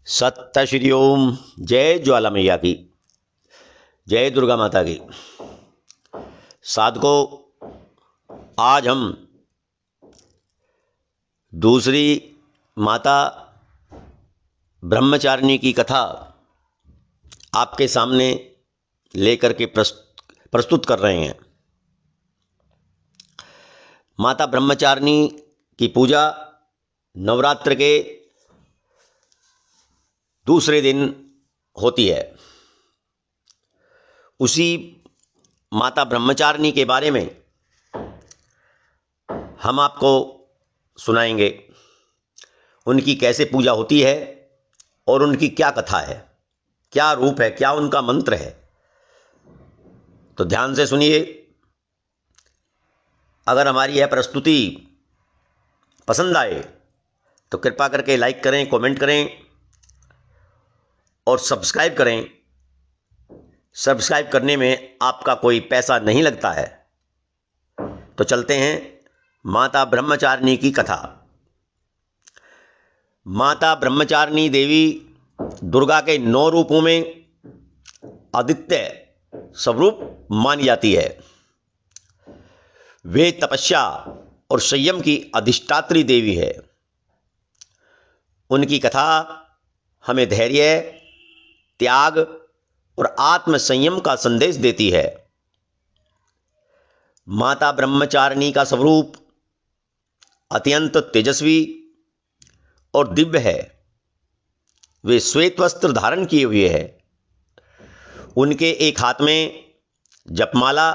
सत्य श्री ओम। जय ज्वाला मैया की, जय दुर्गा माता की। साधकों, आज हम दूसरी माता ब्रह्मचारिणी की कथा आपके सामने लेकर के प्रस्तुत कर रहे हैं। माता ब्रह्मचारिणी की पूजा नवरात्र के दूसरे दिन होती है। उसी माता ब्रह्मचारिणी के बारे में हम आपको सुनाएंगे। उनकी कैसे पूजा होती है और उनकी क्या कथा है, क्या रूप है, क्या उनका मंत्र है। तो ध्यान से सुनिए। अगर हमारी यह प्रस्तुति पसंद आए तो कृपा करके लाइक करें, कमेंट करें और सब्सक्राइब करें। सब्सक्राइब करने में आपका कोई पैसा नहीं लगता है। तो चलते हैं माता ब्रह्मचारिणी की कथा। माता ब्रह्मचारिणी देवी दुर्गा के 9 रूपों में आदित्य स्वरूप मानी जाती है। वे तपस्या और संयम की अधिष्ठात्री देवी है। उनकी कथा हमें धैर्य, त्याग और आत्म संयम का संदेश देती है। माता ब्रह्मचारिणी का स्वरूप अत्यंत तेजस्वी और दिव्य है। वे श्वेत वस्त्र धारण किए हुए हैं। उनके एक हाथ में जपमाला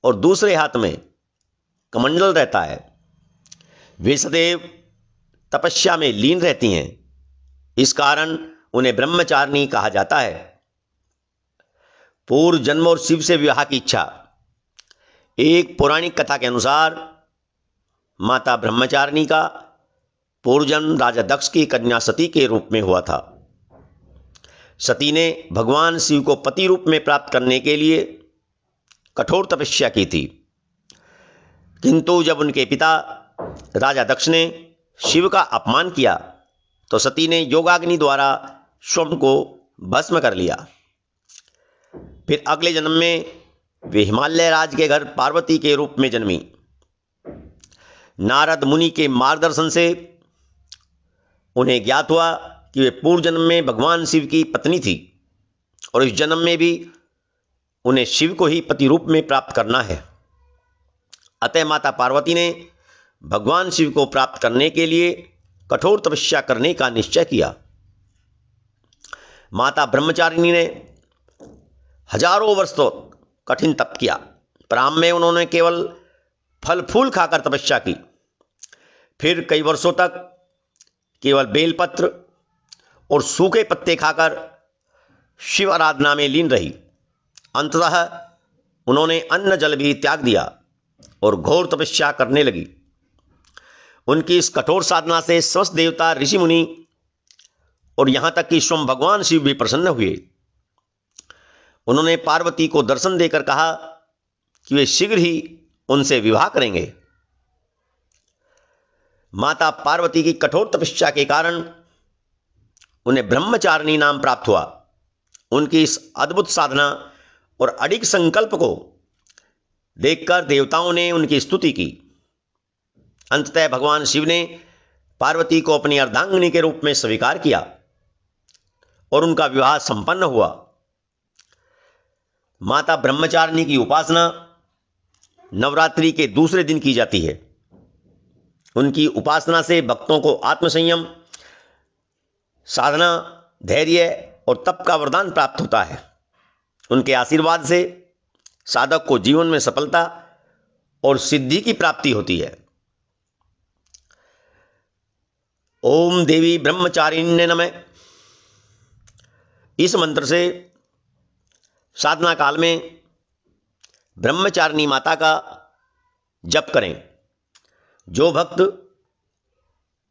और दूसरे हाथ में कमंडल रहता है। वे सदैव तपस्या में लीन रहती हैं। इस कारण उन्हें ब्रह्मचारिणी कहा जाता है। पूर्व जन्म और शिव से विवाह की इच्छा। एक पौराणिक कथा के अनुसार माता ब्रह्मचारिणी का पूर्व जन्म राजा दक्ष की कन्या सती के रूप में हुआ था। सती ने भगवान शिव को पति रूप में प्राप्त करने के लिए कठोर तपस्या की थी। किंतु जब उनके पिता राजा दक्ष ने शिव का अपमान किया तो सती ने योगाग्नि द्वारा स्वयं को भस्म कर लिया। फिर अगले जन्म में वे हिमालय राज के घर पार्वती के रूप में जन्मी। नारद मुनि के मार्गदर्शन से उन्हें ज्ञात हुआ कि वे पूर्व जन्म में भगवान शिव की पत्नी थी और इस जन्म में भी उन्हें शिव को ही पति रूप में प्राप्त करना है। अतः माता पार्वती ने भगवान शिव को प्राप्त करने के लिए कठोर तपस्या करने का निश्चय किया। माता ब्रह्मचारिणी ने हजारों वर्षों कठिन तप किया। प्रारंभ में उन्होंने केवल फल फूल खाकर तपस्या की। फिर कई वर्षों तक केवल बेलपत्र और सूखे पत्ते खाकर शिव आराधना में लीन रही। अंततः उन्होंने अन्न जल भी त्याग दिया और घोर तपस्या करने लगी। उनकी इस कठोर साधना से समस्त देवता, ऋषि मुनि और यहां तक कि स्वयं भगवान शिव भी प्रसन्न हुए। उन्होंने पार्वती को दर्शन देकर कहा कि वे शीघ्र ही उनसे विवाह करेंगे। माता पार्वती की कठोर तपस्या के कारण उन्हें ब्रह्मचारिणी नाम प्राप्त हुआ। उनकी इस अद्भुत साधना और अडिग संकल्प को देखकर देवताओं ने उनकी स्तुति की। अंततः भगवान शिव ने पार्वती को अपनी अर्धांगिनी के रूप में स्वीकार किया और उनका विवाह संपन्न हुआ। माता ब्रह्मचारिणी की उपासना नवरात्रि के दूसरे दिन की जाती है। उनकी उपासना से भक्तों को आत्मसंयम, साधना, धैर्य और तप का वरदान प्राप्त होता है। उनके आशीर्वाद से साधक को जीवन में सफलता और सिद्धि की प्राप्ति होती है। ओम देवी ब्रह्मचारिण्ये नमः। इस मंत्र से साधना काल में ब्रह्मचारिणी माता का जप करें। जो भक्त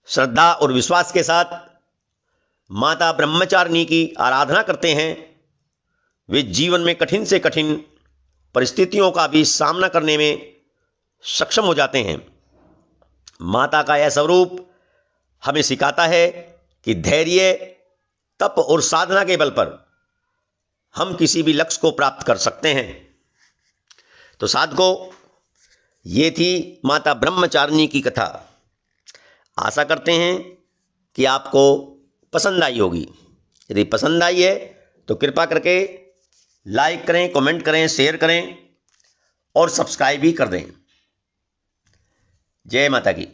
श्रद्धा और विश्वास के साथ माता ब्रह्मचारिणी की आराधना करते हैं, वे जीवन में कठिन से कठिन परिस्थितियों का भी सामना करने में सक्षम हो जाते हैं। माता का यह स्वरूप हमें सिखाता है कि धैर्य, तप और साधना के बल पर हम किसी भी लक्ष्य को प्राप्त कर सकते हैं। तो साधकों, ये थी माता ब्रह्मचारिणी की कथा। आशा करते हैं कि आपको पसंद आई होगी। यदि पसंद आई है तो कृपा करके लाइक करें, कमेंट करें, शेयर करें और सब्सक्राइब भी कर दें। जय माता की।